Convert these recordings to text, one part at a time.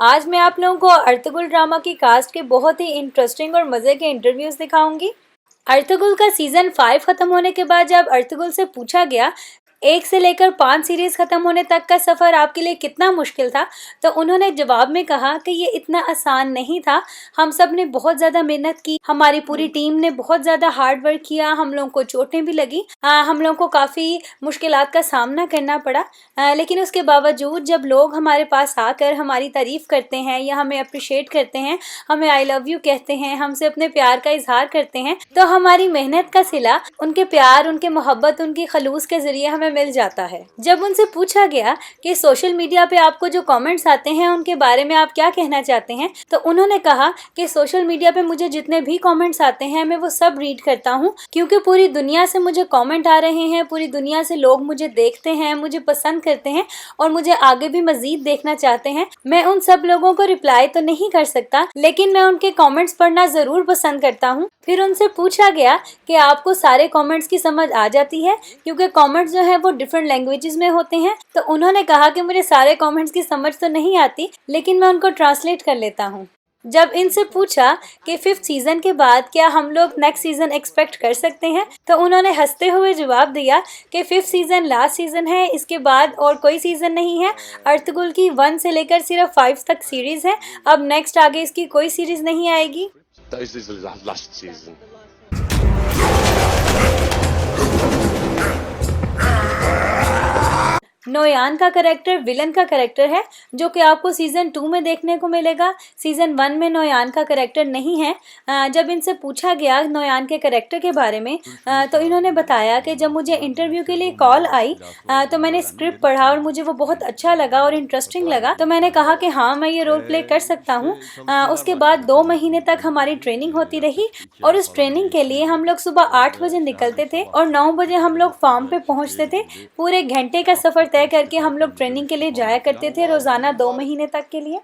आज मैं आप लोगों को अर्तुगरुल ड्रामा की कास्ट के बहुत ही इंटरेस्टिंग और मज़े के इंटरव्यूज़ दिखाऊंगी। अर्तुगरुल का सीज़न 5 खत्म होने के बाद जब अर्तुगरुल से पूछा गया 1 से लेकर 5 सीरीज़ खत्म होने तक का सफ़र आपके लिए कितना मुश्किल था, तो उन्होंने जवाब में कहा कि ये इतना आसान नहीं था। हम सब ने बहुत ज़्यादा मेहनत की, हमारी पूरी टीम ने बहुत ज़्यादा हार्ड वर्क किया, हम लोगों को चोटें भी लगी, हम लोगों को काफ़ी मुश्किलात का सामना करना पड़ा। लेकिन उसके बावजूद जब लोग हमारे पास आकर हमारी तारीफ़ करते हैं या हमें अप्रिशिएट करते हैं, हमें आई लव यू कहते हैं, हमसे अपने प्यार का इजहार करते हैं, तो हमारी मेहनत का सिला उनके प्यार, उनके मोहब्बत, उनकी खलूस के ज़रिए हमें मिल जाता है। जब उनसे पूछा गया कि सोशल मीडिया पे आपको जो कमेंट्स आते हैं उनके बारे में आप क्या कहना चाहते हैं, तो उन्होंने कहा कि सोशल मीडिया पे मुझे जितने भी कमेंट्स आते हैं मैं वो सब रीड करता हूँ, क्योंकि पूरी दुनिया से मुझे कमेंट आ रहे हैं, पूरी दुनिया से लोग मुझे देखते हैं, मुझे पसंद करते हैं और मुझे आगे भी मजीद देखना चाहते हैं। मैं उन सब लोगों को रिप्लाई तो नहीं कर सकता, लेकिन मैं उनके कमेंट्स पढ़ना ज़रूर पसंद करता हूँ। फिर उनसे पूछा गया कि आपको सारे कमेंट्स की समझ आ जाती है, क्योंकि कमेंट्स जो है वो डिफरेंट लैंग्वेजेस में होते हैं, तो उन्होंने कहा कि मुझे सारे कमेंट्स की समझ तो नहीं आती, लेकिन मैं उनको ट्रांसलेट कर लेता हूँ। जब इनसे पूछा कि 5th सीजन के बाद क्या हम लोग नेक्स्ट सीजन एक्सपेक्ट कर सकते हैं, तो उन्होंने हंसते हुए जवाब दिया कि 5th सीजन लास्ट सीजन है, इसके बाद और कोई सीजन नहीं है। अर्तुगरुल की 1 से लेकर सिर्फ 5 तक सीरीज है, अब नेक्स्ट आगे इसकी कोई सीरीज नहीं आएगी। This is the last season. Noyan का कैरेक्टर विलन का कैरेक्टर है, जो कि आपको सीज़न 2 में देखने को मिलेगा। सीज़न 1 में नोयान का कैरेक्टर नहीं है। जब इनसे पूछा गया नोयान के कैरेक्टर के बारे में, तो इन्होंने बताया कि जब मुझे इंटरव्यू के लिए कॉल आई, तो मैंने स्क्रिप्ट पढ़ा और मुझे वो बहुत अच्छा लगा और इंटरेस्टिंग लगा, तो मैंने कहा कि हाँ, मैं ये रोल प्ले कर सकता हूँ। उसके बाद 2 महीने तक हमारी ट्रेनिंग होती रही और उस ट्रेनिंग के लिए हम लोग सुबह 8 बजे निकलते थे और 9 बजे हम लोग फार्म पे पहुँचते थे। पूरे घंटे का सफ़र तय करके हम लोग ट्रेनिंग के लिए जाया करते थे, रोज़ाना 2 महीने तक के लिए।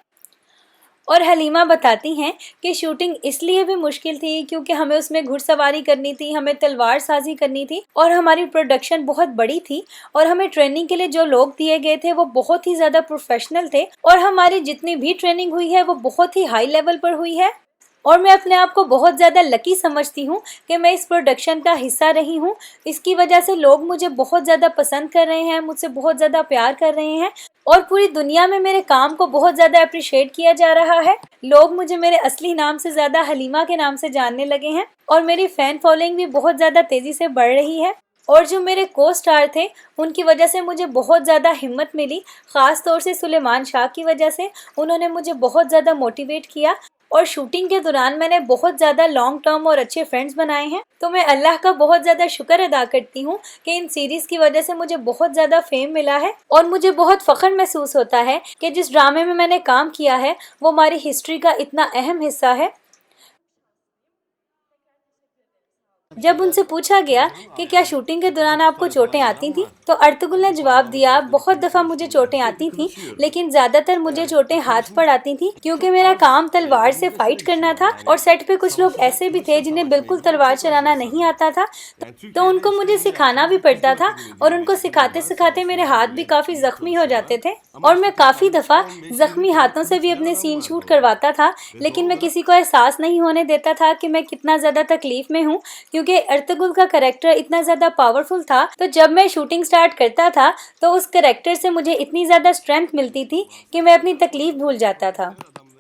और हलीमा बताती हैं कि शूटिंग इसलिए भी मुश्किल थी क्योंकि हमें उसमें घुड़सवारी करनी थी, हमें तलवार साजी करनी थी और हमारी प्रोडक्शन बहुत बड़ी थी और हमें ट्रेनिंग के लिए जो लोग दिए गए थे वो बहुत ही ज़्यादा प्रोफेशनल थे और हमारी जितनी भी ट्रेनिंग हुई है वो बहुत ही हाई लेवल पर हुई है। और मैं अपने आप को बहुत ज़्यादा लकी समझती हूँ कि मैं इस प्रोडक्शन का हिस्सा रही हूँ। इसकी वजह से लोग मुझे बहुत ज़्यादा पसंद कर रहे हैं, मुझसे बहुत ज़्यादा प्यार कर रहे हैं और पूरी दुनिया में मेरे काम को बहुत ज़्यादा अप्रिशिएट किया जा रहा है। लोग मुझे मेरे असली नाम से ज़्यादा हलीमा के नाम से जानने लगे हैं और मेरी फ़ैन फॉलोइंग भी बहुत ज़्यादा तेज़ी से बढ़ रही है। और जो मेरे को स्टार थे उनकी वजह से मुझे बहुत ज़्यादा हिम्मत मिली, ख़ास तौर से सुलेमान शाह की वजह से। उन्होंने मुझे बहुत ज़्यादा मोटिवेट किया और शूटिंग के दौरान मैंने बहुत ज़्यादा लॉन्ग टर्म और अच्छे फ्रेंड्स बनाए हैं। तो मैं अल्लाह का बहुत ज़्यादा शुक्र अदा करती हूँ कि इन सीरीज़ की वजह से मुझे बहुत ज़्यादा फेम मिला है और मुझे बहुत फ़ख्र महसूस होता है कि जिस ड्रामे में मैंने काम किया है वो हमारी हिस्ट्री का इतना अहम हिस्सा है। जब उनसे पूछा गया कि क्या शूटिंग के दौरान आपको चोटें आती थीं, तो अर्तुगरुल ने जवाब दिया, बहुत दफ़ा मुझे चोटें आती थीं, लेकिन ज़्यादातर मुझे चोटें हाथ पर आती थीं क्योंकि मेरा काम तलवार से फाइट करना था और सेट पे कुछ लोग ऐसे भी थे जिन्हें बिल्कुल तलवार चलाना नहीं आता था, तो उनको मुझे सिखाना भी पड़ता था और उनको सिखाते सिखाते मेरे हाथ भी काफ़ी ज़ख्मी हो जाते थे और मैं काफ़ी दफ़ा ज़ख्मी हाथों से भी अपने सीन शूट करवाता था, लेकिन मैं किसी को एहसास नहीं होने देता था कि मैं कितना ज़्यादा तकलीफ़ में हूँ, क्योंकि अर्तुगरुल का कैरेक्टर इतना ज़्यादा पावरफुल था। तो जब मैं शूटिंग स्टार्ट करता था तो उस कैरेक्टर से मुझे इतनी ज़्यादा स्ट्रेंथ मिलती थी कि मैं अपनी तकलीफ़ भूल जाता था।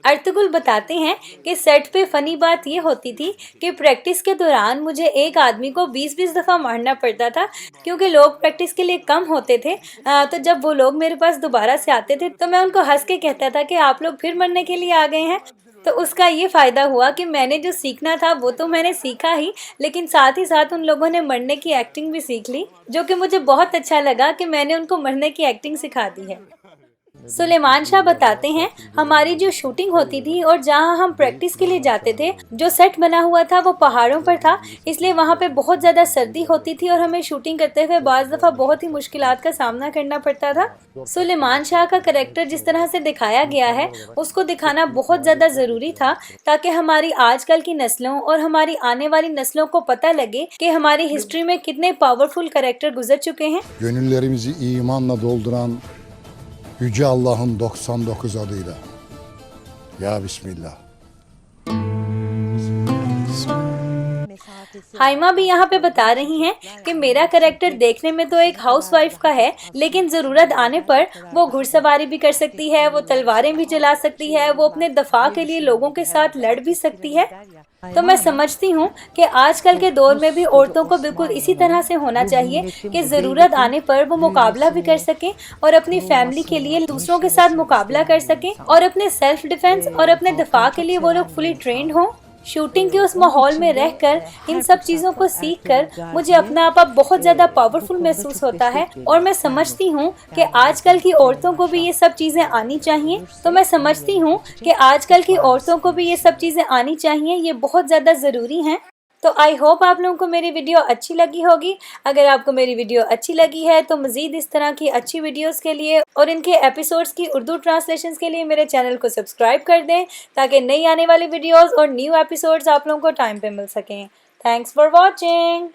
अर्तुगरुल बताते हैं कि सेट पे फ़नी बात ये होती थी कि प्रैक्टिस के दौरान मुझे एक आदमी को 20-20 दफ़ा मारना पड़ता था, क्योंकि लोग प्रैक्टिस के लिए कम होते थे। तो जब वो लोग मेरे पास दोबारा से आते थे तो मैं उनको हंस के कहता था कि आप लोग फिर मरने के लिए आ गए हैं। तो उसका ये फ़ायदा हुआ कि मैंने जो सीखना था वो तो मैंने सीखा ही, लेकिन साथ ही साथ उन लोगों ने मरने की एक्टिंग भी सीख ली, जो कि मुझे बहुत अच्छा लगा कि मैंने उनको मरने की एक्टिंग सिखा दी है। सुलेमान शाह बताते हैं, हमारी जो शूटिंग होती थी और जहां हम प्रैक्टिस के लिए जाते थे, जो सेट बना हुआ था वो पहाड़ों पर था, इसलिए वहां पे बहुत ज़्यादा सर्दी होती थी और हमें शूटिंग करते हुए बाज़ दफ़ा बहुत ही मुश्किलात का सामना करना पड़ता था। सुलेमान शाह का करैक्टर जिस तरह से दिखाया गया है उसको दिखाना बहुत ज़्यादा ज़रूरी था, ताकि हमारी आजकल की नस्लों और हमारी आने वाली नस्लों को पता लगे कि हमारी हिस्ट्री में कितने पावरफुल करैक्टर गुजर चुके हैं। Gönüllerimizi imanla dolduran Yüce Allah'ın 99 adıyla. या बिस्मिल्लाह। हाइमा भी यहाँ पे बता रही हैं कि मेरा कैरेक्टर देखने में तो एक हाउसवाइफ का है, लेकिन ज़रूरत आने पर वो घुड़सवारी भी कर सकती है, वो तलवारें भी चला सकती है, वो अपने दफा के लिए लोगों के साथ लड़ भी सकती है। तो मैं समझती हूँ कि आजकल के दौर में भी औरतों को बिल्कुल इसी तरह से होना चाहिए कि ज़रूरत आने पर वो मुकाबला भी कर सकें और अपनी फैमिली के लिए दूसरों के साथ मुकाबला कर सकें और अपने सेल्फ डिफेंस और अपने दफा के लिए वो लोग फुली ट्रेंड हों। शूटिंग के उस माहौल में रहकर इन सब चीज़ों को सीखकर मुझे अपना आप बहुत ज़्यादा पावरफुल महसूस होता है और मैं समझती हूँ कि आजकल की औरतों को भी ये सब चीज़ें आनी चाहिए। तो मैं समझती हूँ कि आजकल की औरतों को भी ये सब चीज़ें आनी चाहिए, ये बहुत ज़्यादा ज़रूरी हैं। तो आई होप आप लोगों को मेरी वीडियो अच्छी लगी होगी। अगर आपको मेरी वीडियो अच्छी लगी है तो मज़ीद इस तरह की अच्छी वीडियोस के लिए और इनके एपिसोड्स की उर्दू ट्रांसलेशंस के लिए मेरे चैनल को सब्सक्राइब कर दें, ताकि नई आने वाली वीडियोस और न्यू एपिसोड्स आप लोगों को टाइम पे मिल सकें। Thanks for watching.